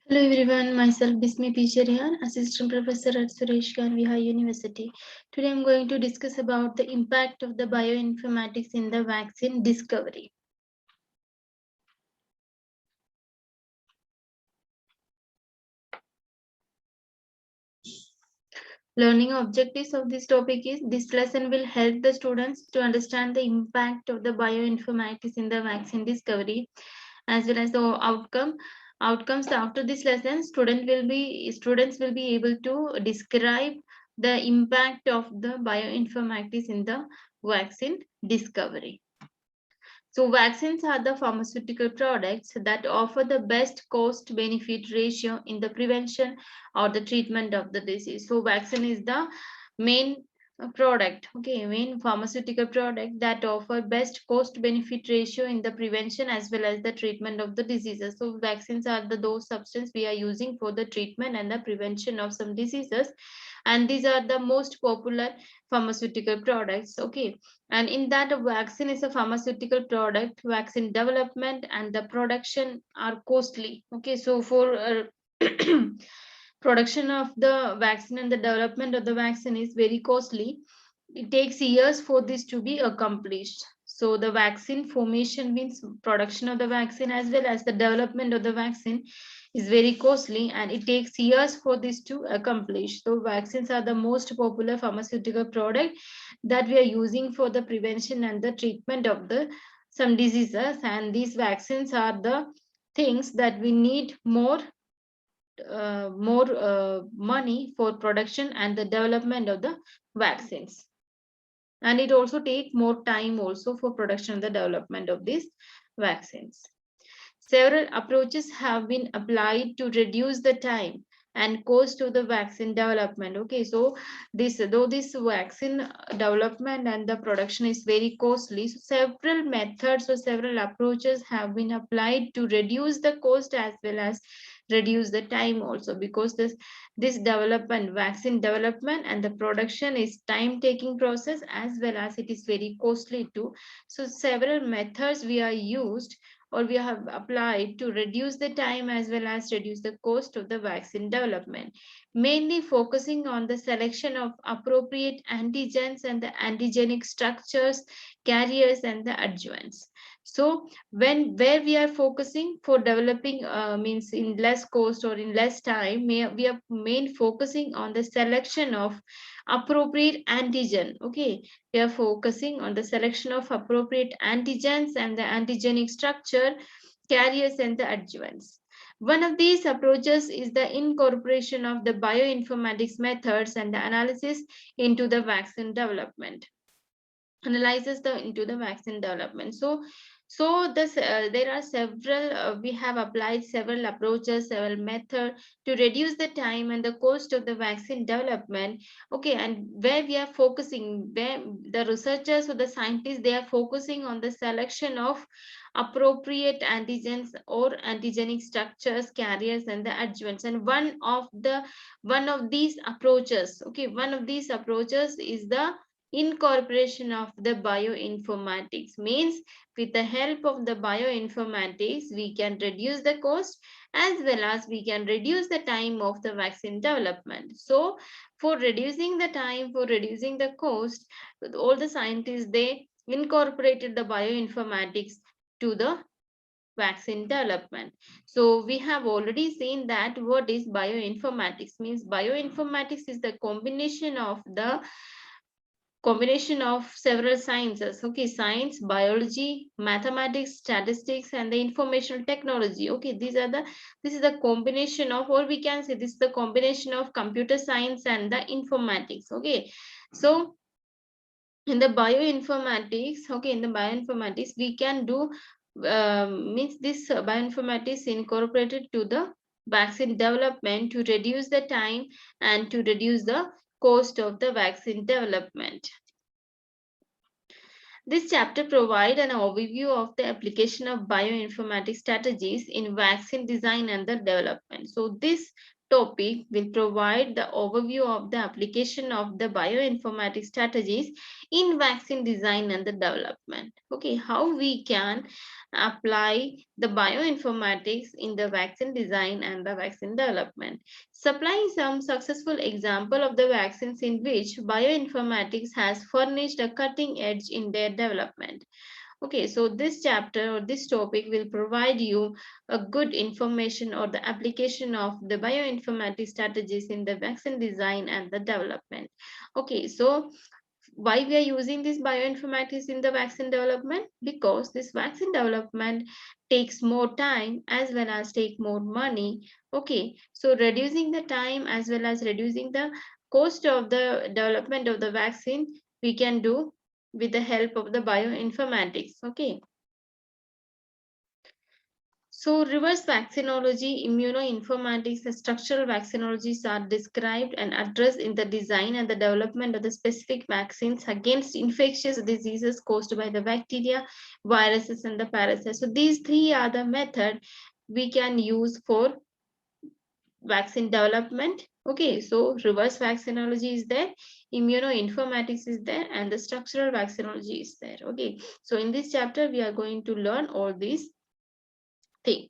Hello everyone, myself Bismi Picharian, Assistant Professor at Suresh Ganviha University. Today I'm going to discuss about the impact of the bioinformatics in the vaccine discovery. Learning objectives of this topic is this lesson will help the students to understand the impact of the bioinformatics in the vaccine discovery as well as the outcomes. After this lesson, students will be able to describe the impact of the bioinformatics in the vaccine discovery. So vaccines are the pharmaceutical products that offer the best cost benefit ratio in the prevention or the treatment of the disease. So vaccine is the main product, okay, main pharmaceutical product that offer best cost benefit ratio in the prevention as well as the treatment of the diseases. So vaccines are those substances we are using for the treatment and the prevention of some diseases, and these are the most popular pharmaceutical products, okay. And in that, a vaccine is a pharmaceutical product. Vaccine development and the production are costly, okay. So for production of the vaccine and the development of the vaccine is very costly. It takes years for this to be accomplished. So the vaccine formation means production of the vaccine as well as the development of the vaccine is very costly, and it takes years for this to accomplish. So vaccines are the most popular pharmaceutical product that we are using for the prevention and the treatment of the some diseases, and these vaccines are the things that we need more money for production and the development of the vaccines, and it also take more time also for production and the development of these vaccines. Several approaches have been applied to reduce the time and cost of the vaccine development. Okay, so this vaccine development and the production is very costly, so several methods or several approaches have been applied to reduce the cost as well as reduce the time also, because this development, vaccine development and the production is time taking process as well as it is very costly too. So several methods we are used or we have applied to reduce the time as well as reduce the cost of the vaccine development, mainly focusing on the selection of appropriate antigens and the antigenic structures, carriers and the adjuvants. So where we are focusing for developing means in less cost or in less time, we are main focusing on the selection of appropriate antigen, okay. We are focusing on the selection of appropriate antigens and the antigenic structure, carriers and the adjuvants. One of these approaches is the incorporation of the bioinformatics methods and the analysis into the vaccine development. Analyzes the into the vaccine development. So this there are several we have applied several approaches, several methods to reduce the time and the cost of the vaccine development, okay. And where we are focusing, where the researchers or the scientists, they are focusing on the selection of appropriate antigens or antigenic structures, carriers and the adjuvants. And one of these approaches, okay, one of these approaches is the incorporation of the bioinformatics. Means with the help of the bioinformatics we can reduce the cost as well as we can reduce the time of the vaccine development. So for reducing the time, for reducing the cost, all the scientists, they incorporated the bioinformatics to the vaccine development. So we have already seen that what is bioinformatics. Means bioinformatics is the combination of several sciences, okay. Science, biology, mathematics, statistics and the information technology, okay. This is the combination of, or we can say this is the combination of computer science and the informatics, okay. So in the bioinformatics, okay, in the bioinformatics we can do means this bioinformatics incorporated to the vaccine development to reduce the time and to reduce the cost of the vaccine development. This chapter provides an overview of the application of bioinformatics strategies in vaccine design and the development. So this topic will provide the overview of the application of the bioinformatics strategies in vaccine design and the development. Okay, how we can apply the bioinformatics in the vaccine design and the vaccine development. Supplying some successful example of the vaccines in which bioinformatics has furnished a cutting edge in their development. Okay, so this chapter or this topic will provide you a good information or the application of the bioinformatics strategies in the vaccine design and the development. Okay, so why we are using this bioinformatics in the vaccine development? Because this vaccine development takes more time as well as take more money. Okay, so reducing the time as well as reducing the cost of the development of the vaccine, we can do with the help of the bioinformatics. Okay. So reverse vaccinology, immunoinformatics, and structural vaccinologies are described and addressed in the design and the development of the specific vaccines against infectious diseases caused by the bacteria, viruses, and the parasites. So these three are the method we can use for vaccine development. Okay, so reverse vaccinology is there, immunoinformatics is there, and the structural vaccinology is there. Okay, so in this chapter, we are going to learn all these things.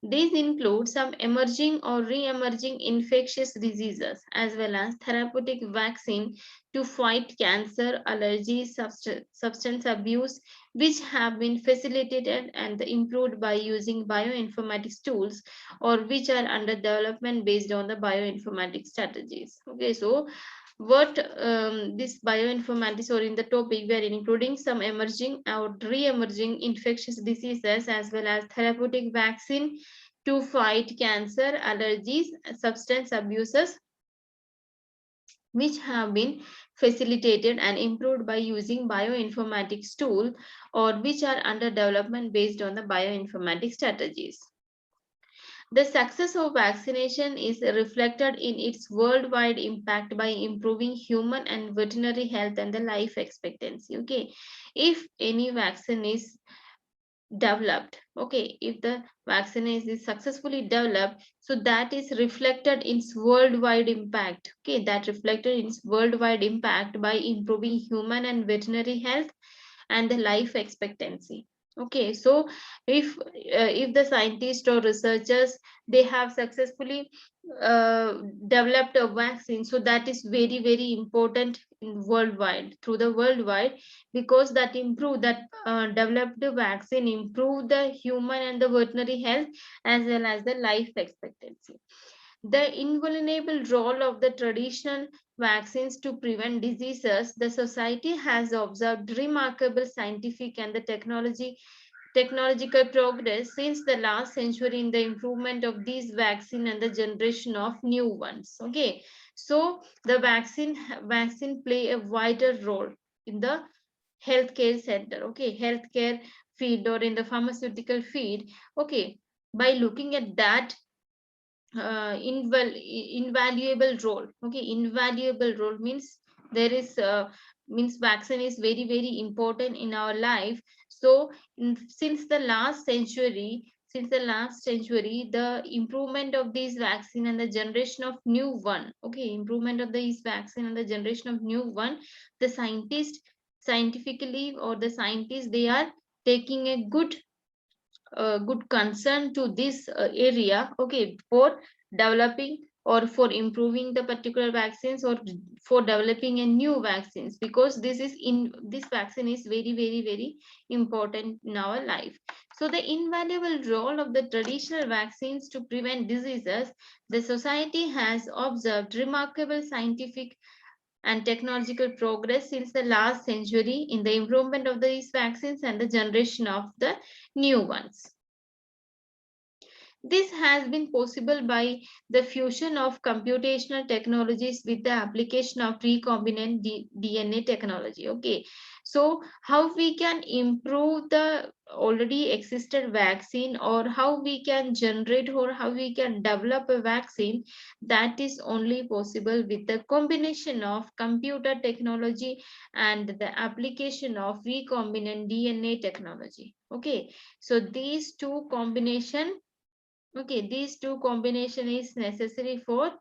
These include some emerging or re-emerging infectious diseases as well as therapeutic vaccine to fight cancer, allergies, substance abuse, which have been facilitated and improved by using bioinformatics tools or which are under development based on the bioinformatics strategies. Okay, so what this bioinformatics or in the topic we are including some emerging or re-emerging infectious diseases as well as therapeutic vaccine to fight cancer, allergies, substance abuses, which have been facilitated and improved by using bioinformatics tool or which are under development based on the bioinformatics strategies. The success of vaccination is reflected in its worldwide impact by improving human and veterinary health and the life expectancy. Okay, if any vaccine is developed, okay, if the vaccine is successfully developed, so that is reflected in its worldwide impact. Okay, that reflected in its worldwide impact by improving human and veterinary health and the life expectancy. Okay, so if the scientists or researchers they have successfully developed a vaccine, so that is very important in worldwide, through the worldwide, because that improve that developed vaccine improve the human and the veterinary health as well as the life expectancy. The invulnerable role of the traditional vaccines to prevent diseases, the society has observed remarkable scientific and the technological progress since the last century in the improvement of these vaccine and the generation of new ones. Okay, so the vaccine play a wider role in the healthcare center. Okay, healthcare field or in the pharmaceutical field. Okay, by looking at that invaluable role. Okay, invaluable role means there is means vaccine is very important in our life. So since the last century, the improvement of these vaccine and the generation of new one. Okay, improvement of these vaccine and the generation of new one, the scientifically or the scientists they are taking a good concern to this area. Okay, for developing or for improving the particular vaccines or for developing a new vaccines, because this vaccine is very important in our life. So the invaluable role of the traditional vaccines to prevent diseases, the society has observed remarkable scientific and technological progress since the last century in the improvement of these vaccines and the generation of the new ones. This has been possible by the fusion of computational technologies with the application of recombinant DNA technology. Okay, so how we can improve the already existed vaccine, or how we can generate or how we can develop a vaccine, that is only possible with the combination of computer technology and the application of recombinant DNA technology. Okay, so these two combination Okay, these two combination is necessary for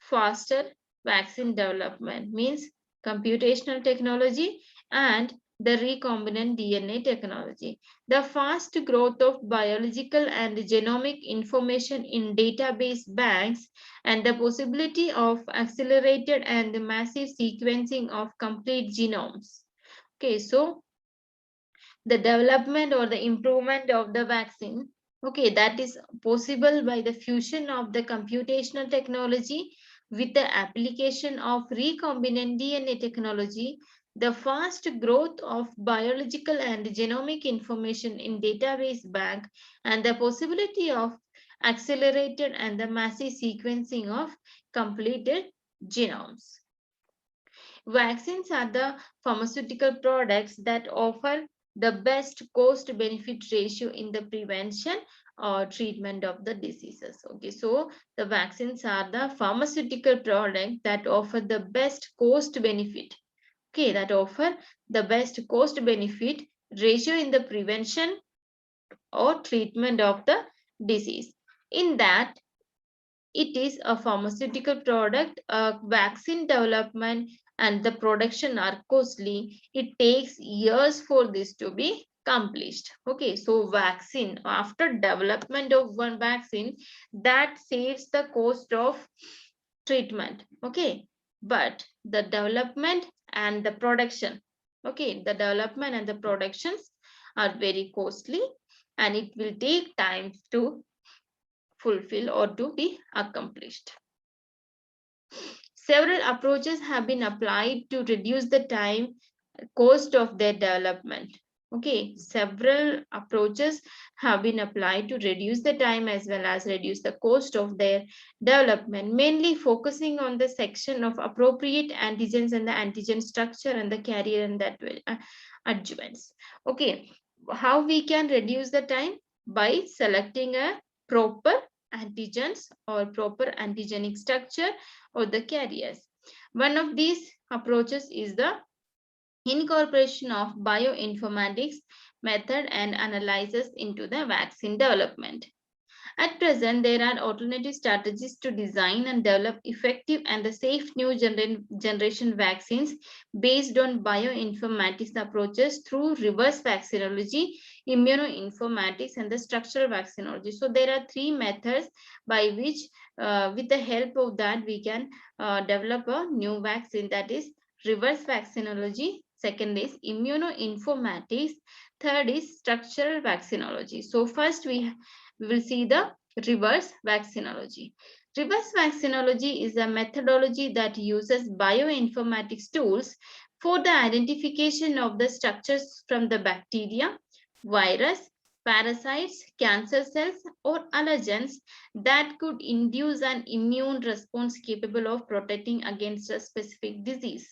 faster vaccine development, means computational technology and the recombinant DNA technology. The fast growth of biological and genomic information in database banks and the possibility of accelerated and massive sequencing of complete genomes. Okay, so the development or the improvement of the vaccine, okay, that is possible by the fusion of the computational technology with the application of recombinant DNA technology. The fast growth of biological and genomic information in database bank and the possibility of accelerated and the massive sequencing of completed genomes. Vaccines are the pharmaceutical products that offer the best cost benefit ratio in the prevention or treatment of the diseases. Okay, so the vaccines are the pharmaceutical product that offer the best cost benefit. Okay, that offer the best cost benefit ratio in the prevention or treatment of the disease. In that, it is a pharmaceutical product, vaccine development and the production are costly. It takes years for this to be accomplished. Okay, so vaccine, after development of one vaccine, that saves the cost of treatment. Okay, but the development and the production, okay, the development and the productions are very costly and it will take time to fulfill or to be accomplished. Several approaches have been applied to reduce the time cost of their development. Okay, several approaches have been applied to reduce the time as well as reduce the cost of their development, mainly focusing on the section of appropriate antigens and the antigen structure and the carrier and that adjuvants. Okay, how we can reduce the time? By selecting a proper antigens or proper antigenic structure or the carriers. One of these approaches is the incorporation of bioinformatics method and analysis into the vaccine development. At present, there are alternative strategies to design and develop effective and the safe new generation vaccines based on bioinformatics approaches through reverse vaccinology, immunoinformatics, and the structural vaccinology. So there are three methods by which, with the help of that, we can develop a new vaccine, that is reverse vaccinology. Second is immunoinformatics. Third is structural vaccinology. So first we will see the reverse vaccinology. Reverse vaccinology is a methodology that uses bioinformatics tools for the identification of the structures from the bacteria, virus, parasites, cancer cells, or allergens that could induce an immune response capable of protecting against a specific disease.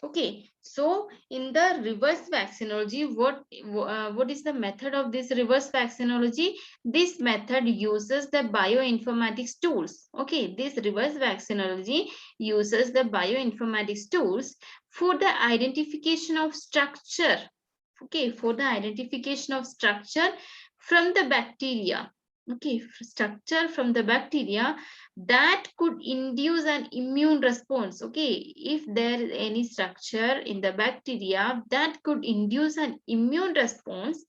Okay, so in the reverse vaccinology, what is the method of this reverse vaccinology? This method uses the bioinformatics tools. Okay, this reverse vaccinology uses the bioinformatics tools for the identification of structure. Okay, for the identification of structure from the bacteria. Okay, structure from the bacteria that could induce an immune response. Okay, if there is any structure in the bacteria that could induce an immune response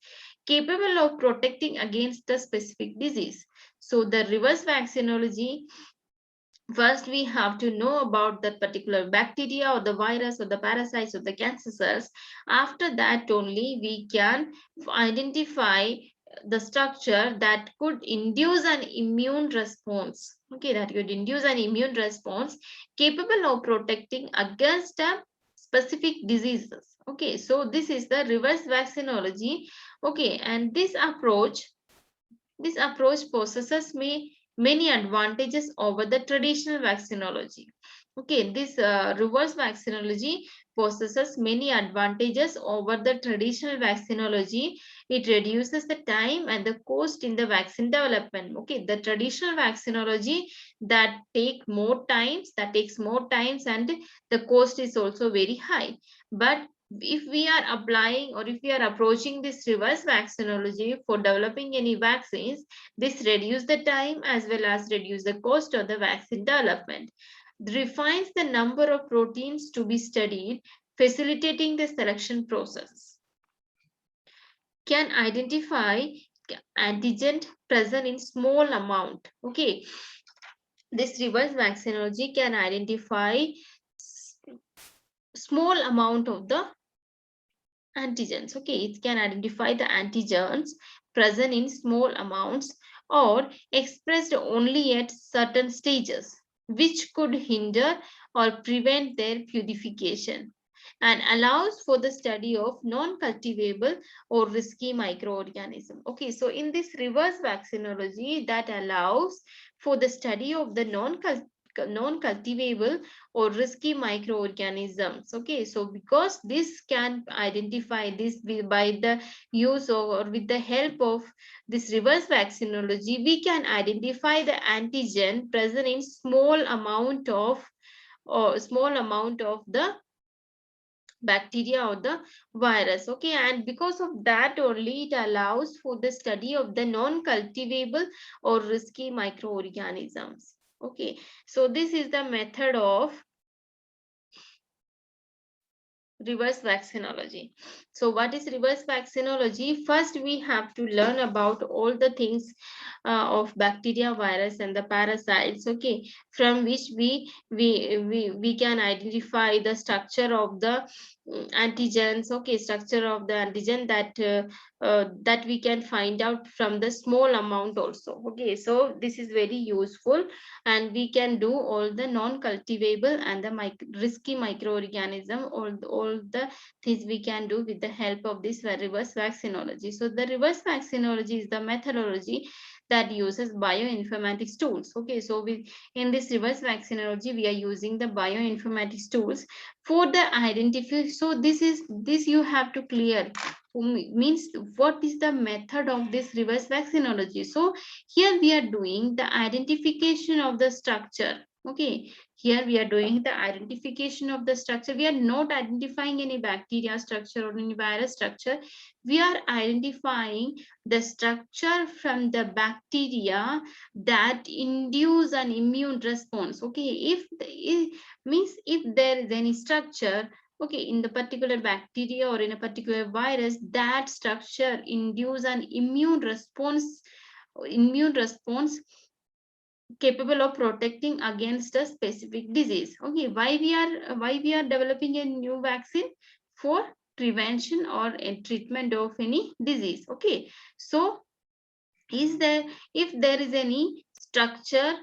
capable of protecting against the specific disease. So the reverse vaccinology, first we have to know about that particular bacteria or the virus or the parasites or the cancer cells. After that only we can identify the structure that could induce an immune response. Okay, that could induce an immune response capable of protecting against a specific diseases. Okay, so this is the reverse vaccinology. Okay, and this approach possesses many advantages over the traditional vaccinology. Okay, this reverse vaccinology possesses many advantages over the traditional vaccinology. It reduces the time and the cost in the vaccine development. Okay, the traditional vaccinology that takes more times and the cost is also very high. But if we are applying or if we are approaching this reverse vaccinology for developing any vaccines, this reduce the time as well as reduce the cost of the vaccine development. Refines the number of proteins to be studied, facilitating the selection process. Can identify antigen present in small amount. Okay, this reverse vaccinology can identify small amount of the antigens. Okay, it can identify the antigens present in small amounts or expressed only at certain stages, which could hinder or prevent their purification, and allows for the study of non-cultivable or risky microorganism. Okay, so in this reverse vaccinology, that allows for the study of the non-cultivable or risky microorganisms. Okay, so because this can identify this by the use of, or with the help of this reverse vaccinology, we can identify the antigen present in small amount of the bacteria or the virus. Okay, and because of that only it allows for the study of the non-cultivable or risky microorganisms. Okay, so this is the method of reverse vaccinology. So what is reverse vaccinology? First we have to learn about all the things of bacteria, virus and the parasites. Okay, from which we can identify the structure of the antigens. Okay, structure of the antigen that we can find out from the small amount also. Okay, so this is very useful, and we can do all the non-cultivable and the risky microorganism, all the things we can do with the help of this reverse vaccinology. So the reverse vaccinology is the methodology that uses bioinformatics tools. Okay, so in this reverse vaccinology we are using the bioinformatics tools for the identification. So this you have to clear, means what is the method of this reverse vaccinology. So here we are doing the identification of the structure. Okay, here we are doing the identification of the structure. We are not identifying any bacteria structure or any virus structure. We are identifying the structure from the bacteria that induce an immune response. Okay, means if there is any structure, okay, in the particular bacteria or in a particular virus, that structure induce an immune response capable of protecting against a specific disease. Okay, why we are developing a new vaccine? For prevention or a treatment of any disease. Okay, so if there is any structure,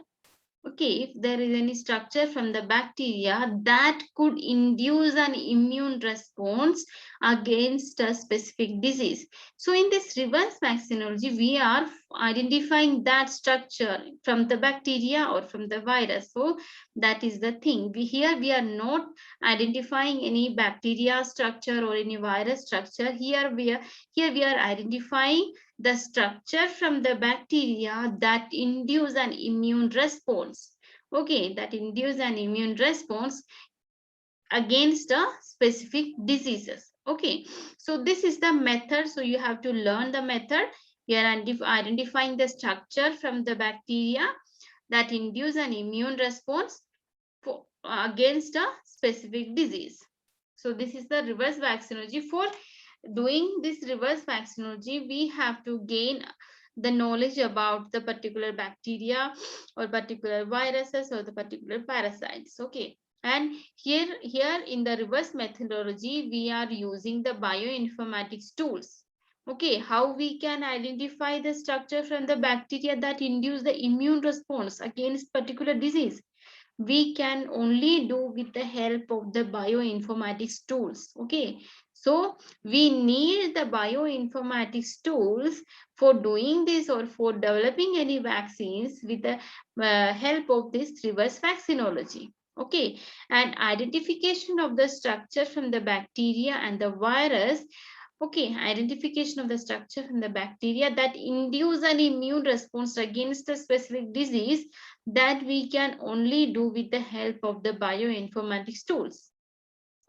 okay, if there is any structure from the bacteria that could induce an immune response against a specific disease. So in this reverse vaccinology, we are identifying that structure from the bacteria or from the virus. So that is the thing. Here we are not identifying any bacteria structure or any virus structure. Here we are identifying the structure from the bacteria that induce an immune response. Okay, that induce an immune response against a specific diseases. Okay, so this is the method. So you have to learn the method. We are identifying the structure from the bacteria that induce an immune response against a specific disease. So this is the reverse vaccinology. For doing this reverse vaccinology, we have to gain the knowledge about the particular bacteria or particular viruses or the particular parasites. Okay, and here in the reverse methodology, we are using the bioinformatics tools. Okay, how we can identify the structure from the bacteria that induce the immune response against particular disease? We can only do with the help of the bioinformatics tools. Okay, so we need the bioinformatics tools for doing this or for developing any vaccines with the help of this reverse vaccinology. Okay, and identification of the structure from the bacteria and the virus. Okay, identification of the structure from the bacteria that induce an immune response against a specific disease, that we can only do with the help of the bioinformatics tools.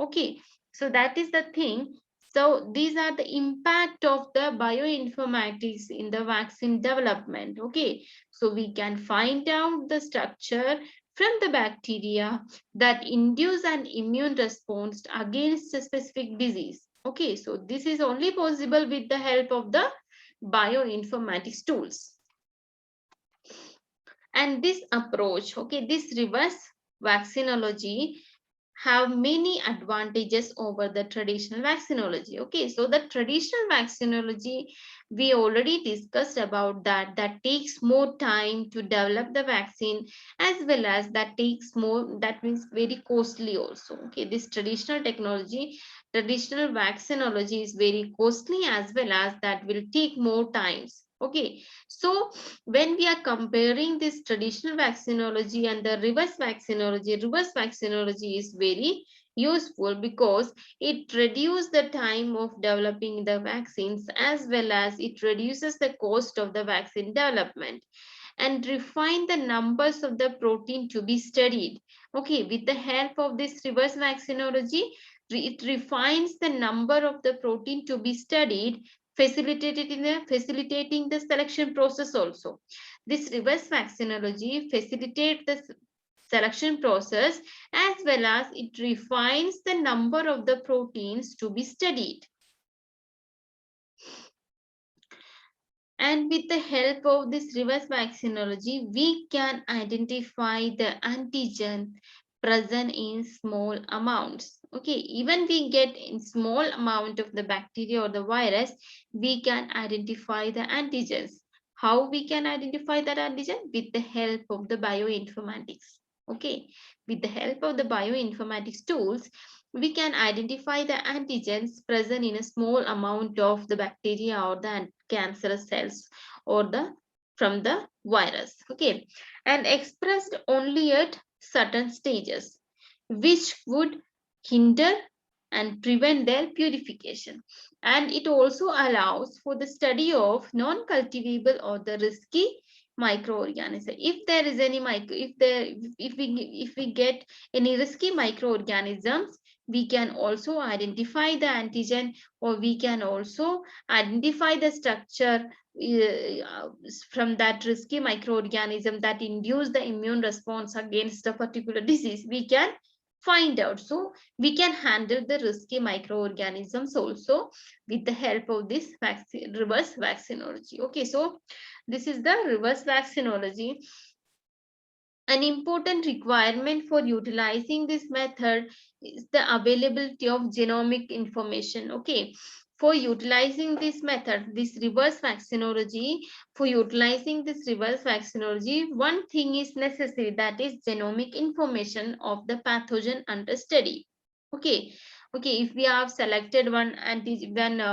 Okay, So that is the thing. So these are the impact of the bioinformatics in the vaccine development. Okay, so we can find out the structure from the bacteria that induce an immune response against a specific disease. Okay, so this is only possible with the help of the bioinformatics tools. And this approach, okay, this reverse vaccinology have many advantages over the traditional vaccinology. Okay, so the traditional vaccinology, we already discussed about that takes more time to develop the vaccine, as well as that takes more, that means very costly also. Okay, this traditional technology, traditional vaccinology is very costly, as well as that will take more times. Okay, so when we are comparing this traditional vaccinology and the reverse vaccinology is very useful because it reduces the time of developing the vaccines, as well as it reduces the cost of the vaccine development and refine the numbers of the protein to be studied. Okay, with the help of this reverse vaccinology, it refines the number of the protein to be studied, facilitating the selection process also. This reverse vaccinology facilitates the selection process, as well as it refines the number of the proteins to be studied. And with the help of this reverse vaccinology, we can identify the antigen present in small amounts. Okay, even we get in small amount of the bacteria or the virus, we can identify the antigens. How we can identify that antigen? With the help of the bioinformatics. Okay, with the help of the bioinformatics tools, we can identify the antigens present in a small amount of the bacteria or the cancerous cells or the from the virus. Okay, and expressed only at certain stages, which would hinder and prevent their purification. And it also allows for the study of non-cultivable or the risky microorganism. If there is any if we get any risky microorganisms, we can also identify the antigen, or we can also identify the structure from that risky microorganism that induce the immune response against a particular disease. We can find out. So we can handle the risky microorganisms also with the help of this reverse vaccinology. Okay, so this is the reverse vaccinology. An important requirement for utilizing this method is the availability of genomic information. Okay, for utilizing this method, this reverse vaccinology, one thing is necessary, that is genomic information of the pathogen under study. Okay, if we have selected one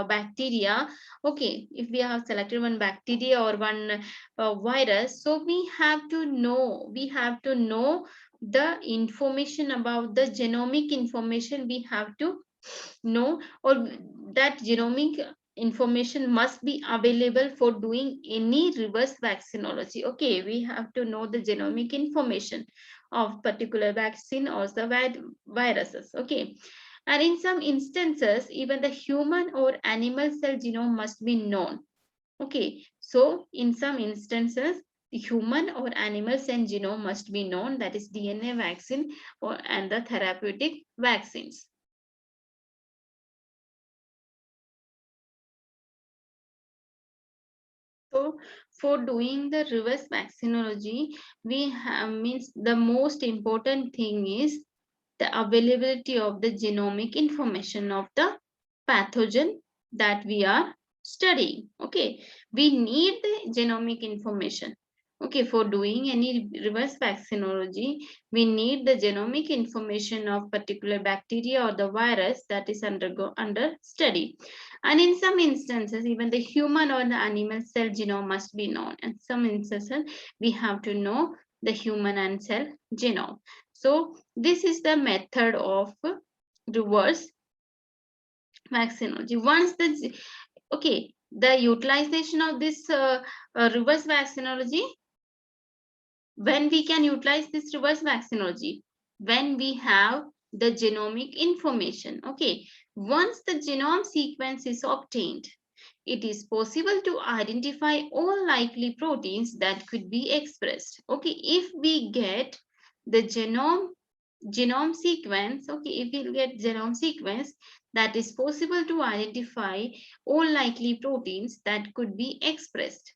bacteria, okay, if we have selected one bacteria or one virus, so we have to know the information about the genomic information. We have to know, or that genomic information must be available for doing any reverse vaccinology. Okay, we have to know the genomic information of particular vaccine or the viruses. Okay, and in some instances, even the human or animal cell genome must be known. Okay, so in some instances, the human or animal cell genome must be known, that is DNA vaccine and the therapeutic vaccines. So for doing the reverse vaccinology, we have means the most important thing is the availability of the genomic information of the pathogen that we are studying. Okay, we need the genomic information. Okay, for doing any reverse vaccinology, we need the genomic information of particular bacteria or the virus that is under study. And in some instances, even the human or the animal cell genome must be known. In some instances, we have to know the human and cell genome. So this is the method of reverse vaccinology. Once the utilization of this reverse vaccinology, when we can utilize this reverse vaccinology, when we have the genomic information. Okay, once the genome sequence is obtained, it is possible to identify all likely proteins that could be expressed. Okay, if we get the genome sequence, okay, if we get genome sequence, that is possible to identify all likely proteins that could be expressed.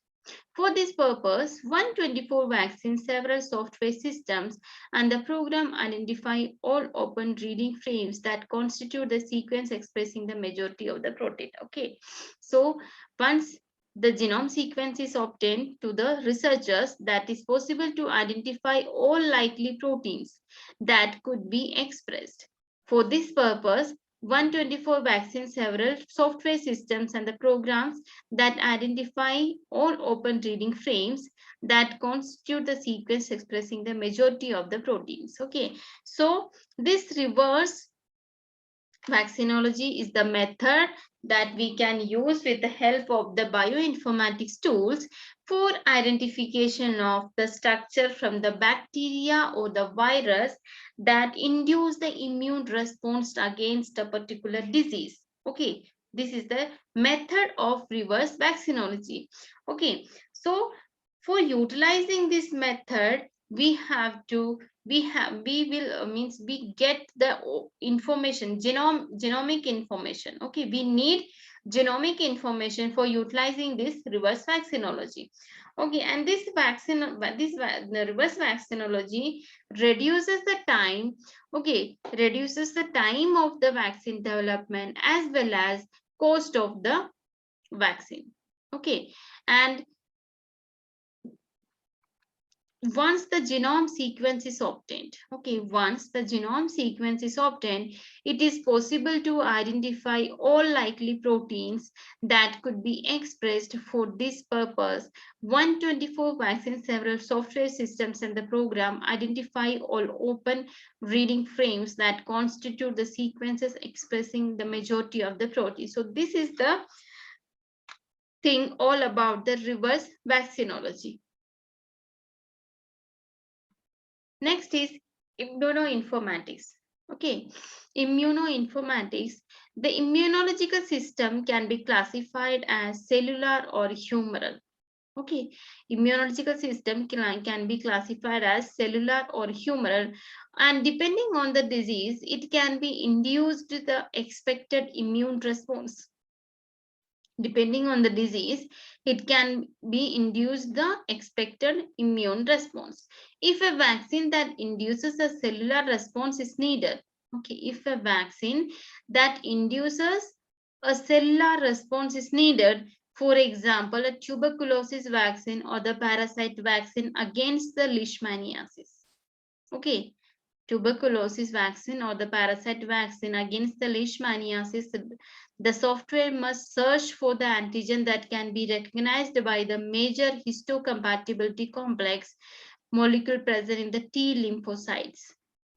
For this purpose, 124 vaccines, several software systems, and the program identify all open reading frames that constitute the sequence expressing the majority of the protein. Okay, so once the genome sequence is obtained to the researchers, that is possible to identify all likely proteins that could be expressed. For this purpose, 124 vaccines, several software systems, and the programs that identify all open reading frames that constitute the sequence expressing the majority of the proteins. Okay, so this reverse vaccinology is the method that we can use with the help of the bioinformatics tools for identification of the structure from the bacteria or the virus that induce the immune response against a particular disease. Okay, this is the method of reverse vaccinology. Okay, so for utilizing this method, we get the information, genomic information. Okay, we need genomic information for utilizing this reverse vaccinology. Okay, and this the reverse vaccinology reduces the time, okay, reduces the time of the vaccine development as well as cost of the vaccine. Okay, and once the genome sequence is obtained, okay, once the genome sequence is obtained, it is possible to identify all likely proteins that could be expressed. For this purpose, 124 vaccines, several software systems, and the program identify all open reading frames that constitute the sequences expressing the majority of the protein. So this is the thing all about the reverse vaccinology. Next is immunoinformatics. Okay, immunoinformatics. The immunological system can be classified as cellular or humoral. Okay, immunological system can be classified as cellular or humoral, and depending on the disease, it can be induced the expected immune response. Depending on the disease, it can be induced the expected immune response. If a vaccine that induces a cellular response is needed, okay, if a vaccine that induces a cellular response is needed, for example, a tuberculosis vaccine or the parasite vaccine against the leishmaniasis. Okay, tuberculosis vaccine or the parasite vaccine against the leishmaniasis, the software must search for the antigen that can be recognized by the major histocompatibility complex molecule present in the T lymphocytes.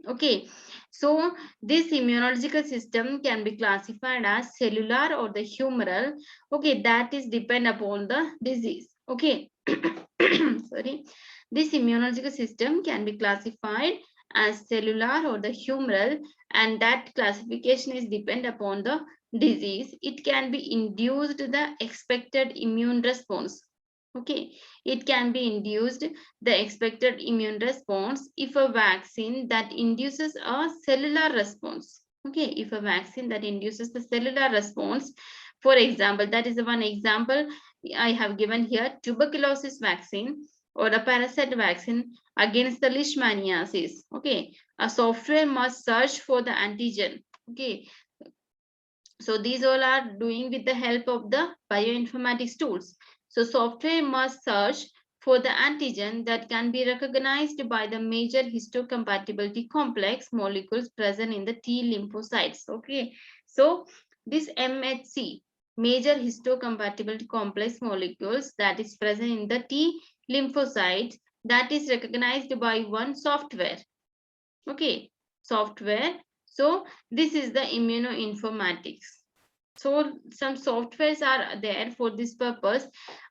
Okay, so this immunological system can be classified as cellular or the humoral. Okay, that is depend upon the disease. Okay, sorry, this immunological system can be classified as cellular or the humoral, and that classification is depend upon the disease. It can be induced the expected immune response. Okay, it can be induced the expected immune response if a vaccine that induces a cellular response. Okay, if a vaccine that induces the cellular response, for example, that is the one example I have given here, tuberculosis vaccine or a parasite vaccine against the leishmaniasis. Okay, a software must search for the antigen. Okay, so these all are doing with the help of the bioinformatics tools. So software must search for the antigen that can be recognized by the major histocompatibility complex molecules present in the T lymphocytes. Okay, so this MHC, major histocompatibility complex molecules, that is present in the T lymphocytes, that is recognized by one software. Okay, software. So this is the immunoinformatics. So some softwares are there for this purpose.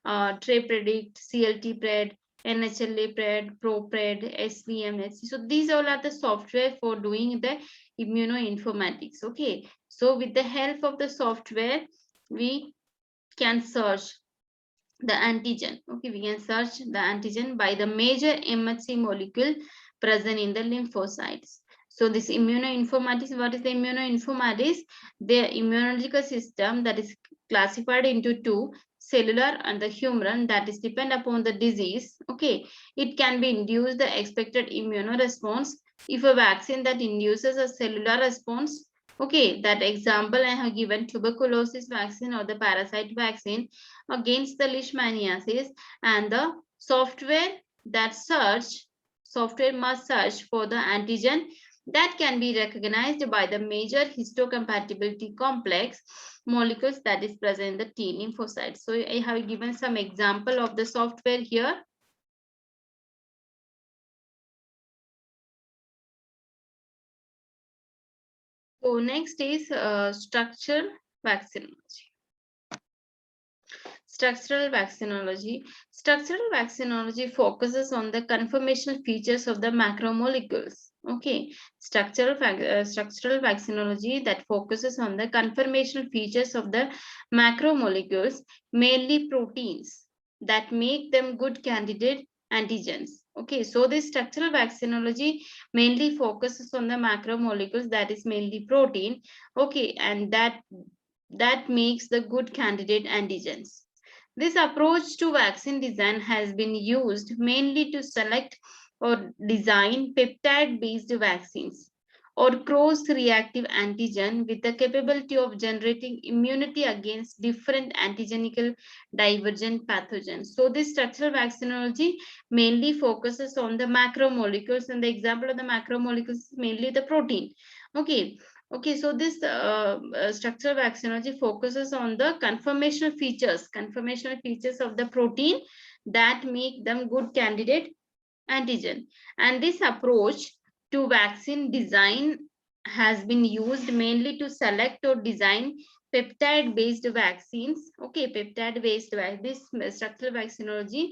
TrayPredict, CLTPred, NHLAPred, ProPred, SVMHC. So these all are the software for doing the immunoinformatics. Okay, so with the help of the software, we can search the antigen. Okay, we can search the antigen by the major MHC molecule present in the lymphocytes. So this immunoinformatics, what is the immunoinformatics? The immunological system that is classified into two, cellular and the humoral, that is depend upon the disease. Okay, it can be induced the expected immunoresponse. If a vaccine that induces a cellular response, okay, that example I have given, tuberculosis vaccine or the parasite vaccine against the leishmaniasis, and the software must search for the antigen that can be recognized by the major histocompatibility complex molecules that is present in the T lymphocytes. So I have given some example of the software here. So next is structural vaccinology. Structural vaccinology. Structural vaccinology focuses on the conformational features of the macromolecules. Okay, structural vaccinology that focuses on the conformational features of the macromolecules, mainly proteins, that make them good candidate antigens. Okay, so this structural vaccinology mainly focuses on the macromolecules, that is mainly protein. Okay, and that makes the good candidate antigens. This approach to vaccine design has been used mainly to select or design peptide-based vaccines or cross-reactive antigen with the capability of generating immunity against different antigenical divergent pathogens. So this structural vaccinology mainly focuses on the macromolecules, and the example of the macromolecules is mainly the protein. Okay, Okay, so this structural vaccinology focuses on the conformational features of the protein that make them good candidate antigen. And this approach to vaccine design has been used mainly to select or design peptide-based vaccines. Okay, peptide-based, this structural vaccinology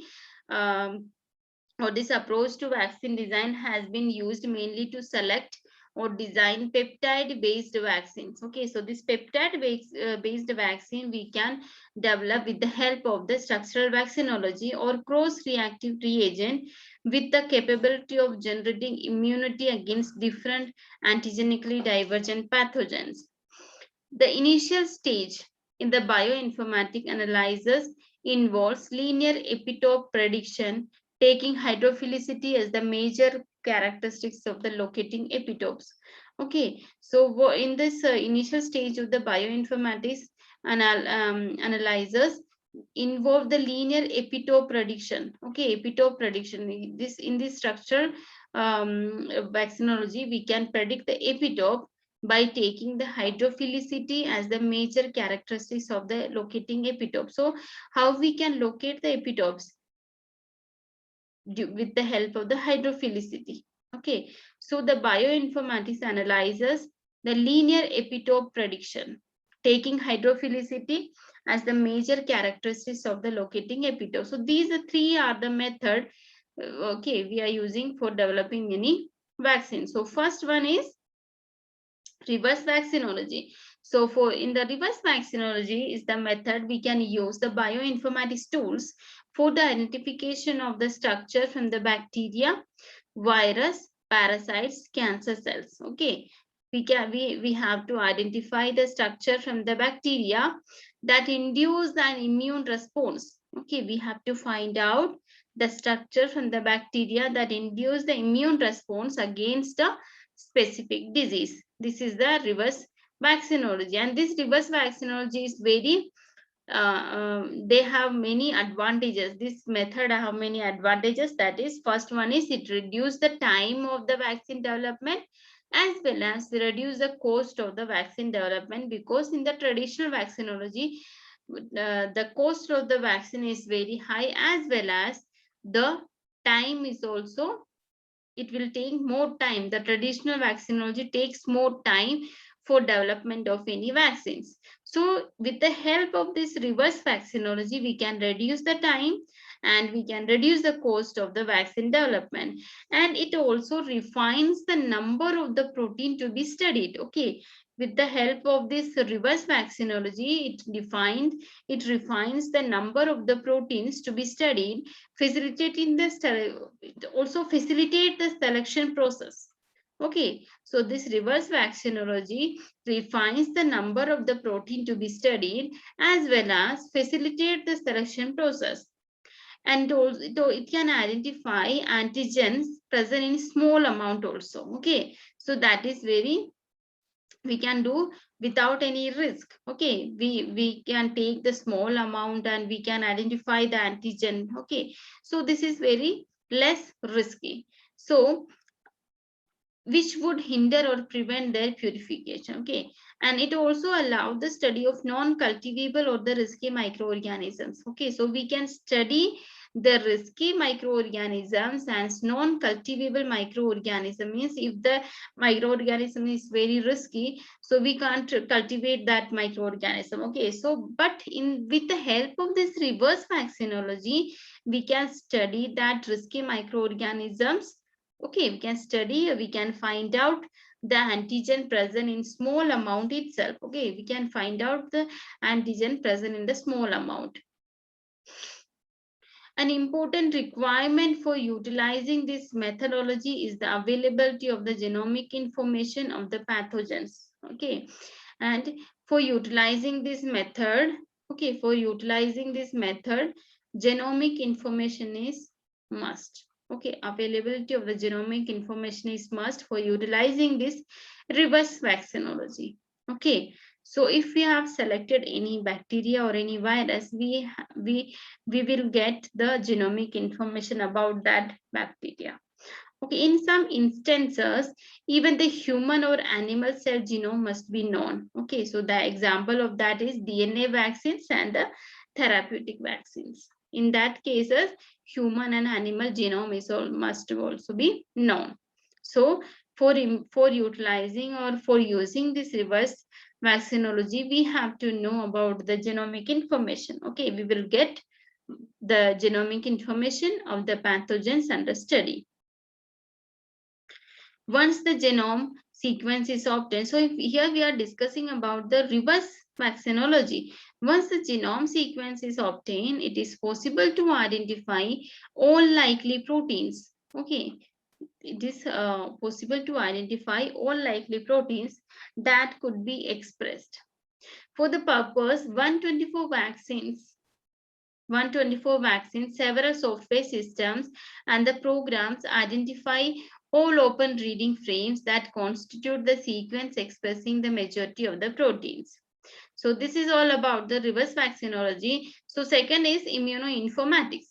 or this approach to vaccine design has been used mainly to select or design peptide based vaccines. Okay, so this peptide based vaccine we can develop with the help of the structural vaccinology or cross reactive reagent with the capability of generating immunity against different antigenically divergent pathogens. The initial stage in the bioinformatic analysis involves linear epitope prediction, taking hydrophilicity as the major characteristics of the locating epitopes. Okay, so in this initial stage of the bioinformatics analyzers involve the linear epitope prediction. Okay, epitope prediction. This in this structure vaccinology, we can predict the epitope by taking the hydrophilicity as the major characteristics of the locating epitope. So how we can locate the epitopes? With the help of the hydrophilicity. Okay, so the bioinformatics analyzes the linear epitope prediction, taking hydrophilicity as the major characteristics of the locating epitope. So these three are the method okay, we are using for developing any vaccine. So first one is reverse vaccinology. So for in the reverse vaccinology is the method we can use the bioinformatics tools for the identification of the structure from the bacteria, virus, parasites, cancer cells. Okay, we have to identify the structure from the bacteria that induce an immune response. Okay, we have to find out the structure from the bacteria that induce the immune response against a specific disease. This is the reverse vaccinology, and this reverse vaccinology is very they have many advantages. This method have many advantages. That is, first one is it reduce the time of the vaccine development as well as reduce the cost of the vaccine development, because in the traditional vaccinology the cost of the vaccine is very high, as well as the time is also, it will take more time. The traditional vaccinology takes more time for development of any vaccines. So with the help of this reverse vaccinology, we can reduce the time and we can reduce the cost of the vaccine development. And it also refines the number of the protein to be studied. Okay, with the help of this reverse vaccinology, it refines the number of the proteins to be studied, facilitating it also facilitate the selection process. Okay, so this reverse vaccinology refines the number of the protein to be studied as well as facilitate the selection process. And also it can identify antigens present in small amount also. Okay, so that is very, we can do without any risk. Okay, we can take the small amount and we can identify the antigen. Okay, so this is very less risky, so which would hinder or prevent their purification. Okay, and it also allows the study of non-cultivable or the risky microorganisms. Okay, so we can study the risky microorganisms and non-cultivable microorganism. Means if the microorganism is very risky, so we can't cultivate that microorganism. Okay, so but in with the help of this reverse vaccinology, we can study that risky microorganisms. Okay, we can study, we can find out the antigen present in small amount itself. Okay, we can find out the antigen present in the small amount. An important requirement for utilizing this methodology is the availability of the genomic information of the pathogens. Okay, and for utilizing this method, okay, for utilizing this method, genomic information is must. Okay, availability of the genomic information is must for utilizing this reverse vaccinology. Okay, so if we have selected any bacteria or any virus, we will get the genomic information about that bacteria. Okay, in some instances, even the human or animal cell genome must be known. Okay, so the example of that is DNA vaccines and the therapeutic vaccines. In that cases, human and animal genome is must also be known. So for utilizing or for using this reverse vaccinology, we have to know about the genomic information. Okay, we will get the genomic information of the pathogens under study. Once the genome sequence is obtained, so here we are discussing about the reverse vaccinology. Once the genome sequence is obtained, it is possible to identify all likely proteins. Okay, it is possible to identify all likely proteins that could be expressed. For the purpose, 124 vaccines, several software systems, and the programs identify all open reading frames that constitute the sequence expressing the majority of the proteins. So this is all about the reverse vaccinology. So second is immunoinformatics.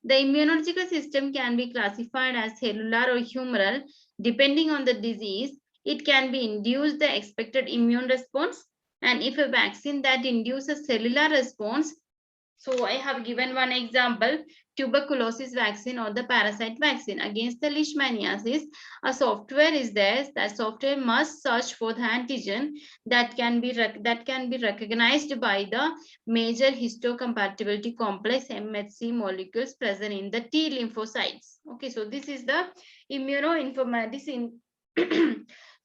The immunological system can be classified as cellular or humoral. Depending on the disease, it can be induced the expected immune response. And if a vaccine that induces cellular response, so I have given one example, tuberculosis vaccine or the parasite vaccine. Against the leishmaniasis, a software is there. That software must search for the antigen that can be recognized by the major histocompatibility complex MHC molecules present in the T lymphocytes. Okay, so this is the immunoinformatics in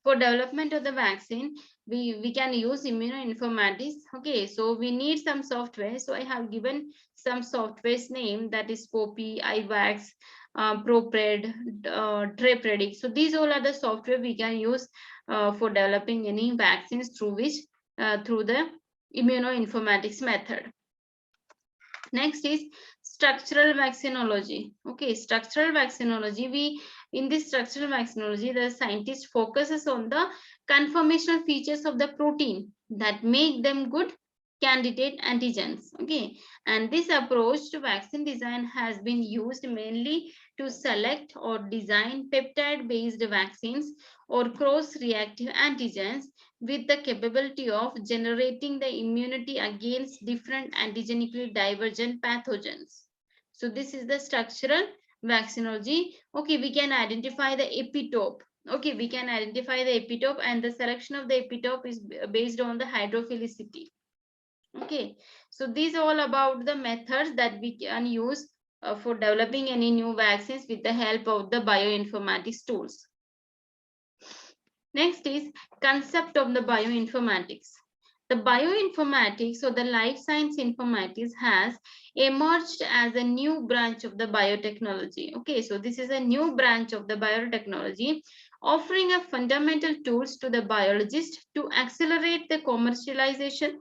for development of the vaccine. We can use immunoinformatics. Okay, so we need some software. So I have given some software's name, that is POPI, IVAX, ProPred, TrePredict. So these all are the software we can use for developing any vaccines through the immunoinformatics method. Next is structural vaccinology. Okay, structural vaccinology. In this structural vaccinology, the scientist focuses on the conformational features of the protein that make them good candidate antigens. Okay, and this approach to vaccine design has been used mainly to select or design peptide-based vaccines or cross-reactive antigens with the capability of generating the immunity against different antigenically divergent pathogens. So this is the structural vaccinology. Okay, we can identify the epitope. Okay, we can identify the epitope, and the selection of the epitope is based on the hydrophilicity. Okay, so these are all about the methods that we can use for developing any new vaccines with the help of the bioinformatics tools. Next is concept of the bioinformatics. The bioinformatics or the life science informatics has emerged as a new branch of the biotechnology. Okay, so this is a new branch of the biotechnology, offering a fundamental tools to the biologist to accelerate the commercialization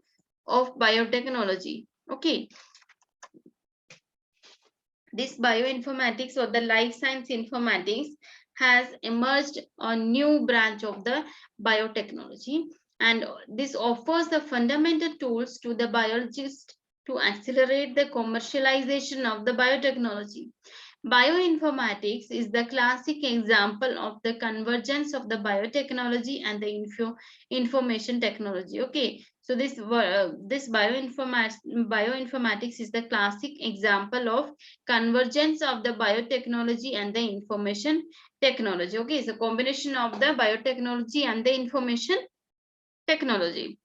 of biotechnology. Okay, this bioinformatics or the life science informatics has emerged a new branch of the biotechnology, and this offers the fundamental tools to the biologist to accelerate the commercialization of the biotechnology. Bioinformatics is the classic example of the convergence of the biotechnology and the information technology. Okay, so this bioinformatics is the classic example of convergence of the biotechnology and the information technology. Okay, it's a combination of the biotechnology and the information technology.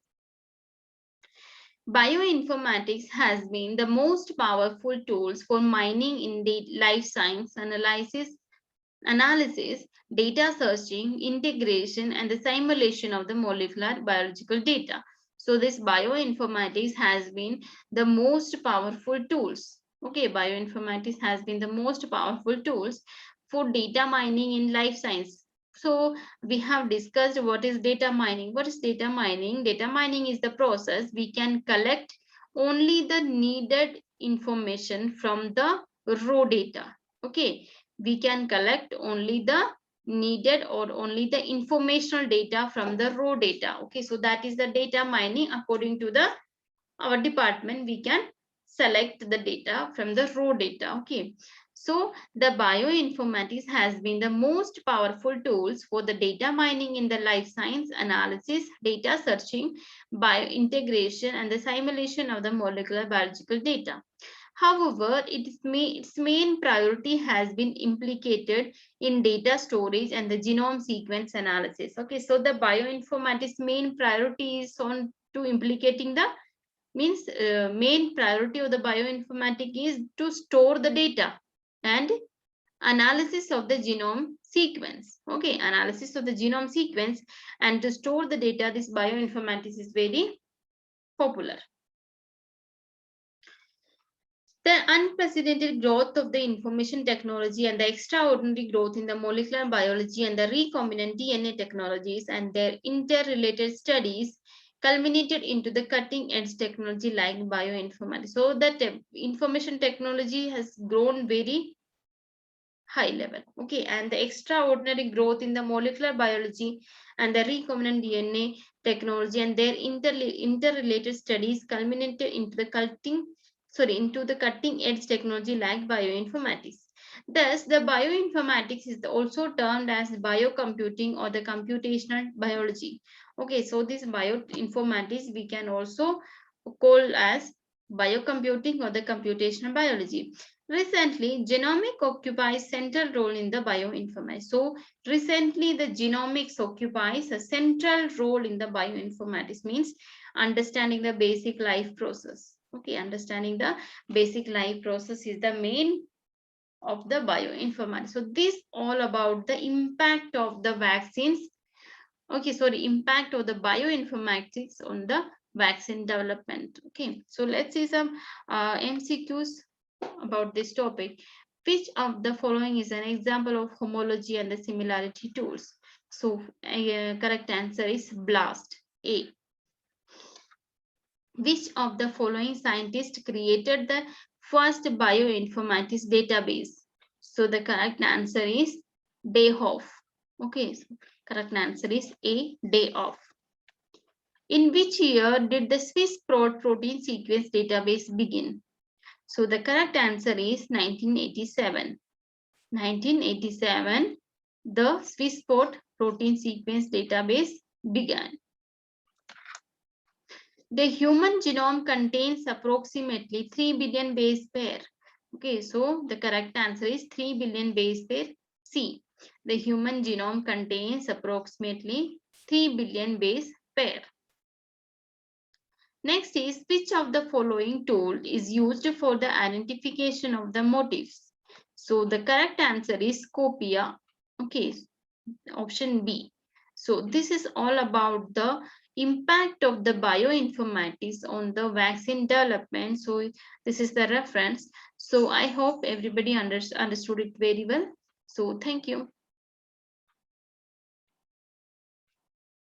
Bioinformatics has been the most powerful tools for mining in the life science analysis, data searching, integration, and the simulation of the molecular biological data. So this bioinformatics has been the most powerful tools. Okay, bioinformatics has been the most powerful tools for data mining in life science. So we have discussed what is data mining. What is data mining? Data mining is the process we can collect only the needed information from the raw data. Okay, we can collect only the needed or only the informational data from the raw data. Okay, so that is the data mining. According to the our department, we can select the data from the raw data. Okay, so the bioinformatics has been the most powerful tools for the data mining in the life science analysis, data searching, biointegration, and the simulation of the molecular biological data. However, its main priority has been implicated in data storage and the genome sequence analysis. Okay, so the bioinformatics main priority is on to implicating the main priority of the bioinformatics is to store the data and analysis of the genome sequence. Okay, analysis of the genome sequence and to store the data. This bioinformatics is very popular. The unprecedented growth of the information technology and the extraordinary growth in the molecular biology and the recombinant DNA technologies and their interrelated studies culminated into the cutting edge technology like bioinformatics. So that information technology has grown very high level. Okay, and the extraordinary growth in the molecular biology and the recombinant DNA technology and their interrelated studies culminated into the cutting edge technology like bioinformatics. Thus, the bioinformatics is also termed as biocomputing or the computational biology. Okay, so this bioinformatics we can also call as biocomputing or the computational biology. Recently, genomics occupies central role in the bioinformatics. So recently, the genomics occupies a central role in the bioinformatics, means understanding the basic life process. Okay, understanding the basic life process is the main of the bioinformatics. So this all about the impact of the vaccines. Okay, so the impact of the bioinformatics on the vaccine development. Okay, so let's see some MCQs about this topic. Which of the following is an example of homology and the similarity tools? So correct answer is BLAST, A. Which of the following scientists created the first bioinformatics database? So the correct answer is Day Hoff. Okay, so correct answer is A, Day Hoff. In which year did the Swiss protein sequence database begin? So the correct answer is 1987. 1987, the Swiss protein sequence database began. The human genome contains approximately 3 billion base pair. Okay, so the correct answer is 3 billion base pair, C. The human genome contains approximately 3 billion base pair. Next is, which of the following tool is used for the identification of the motifs? So the correct answer is Scopia. Okay, option B. So this is all about the impact of the bioinformatics on the vaccine development. So this is the reference. So I hope everybody understood it very well. So thank you.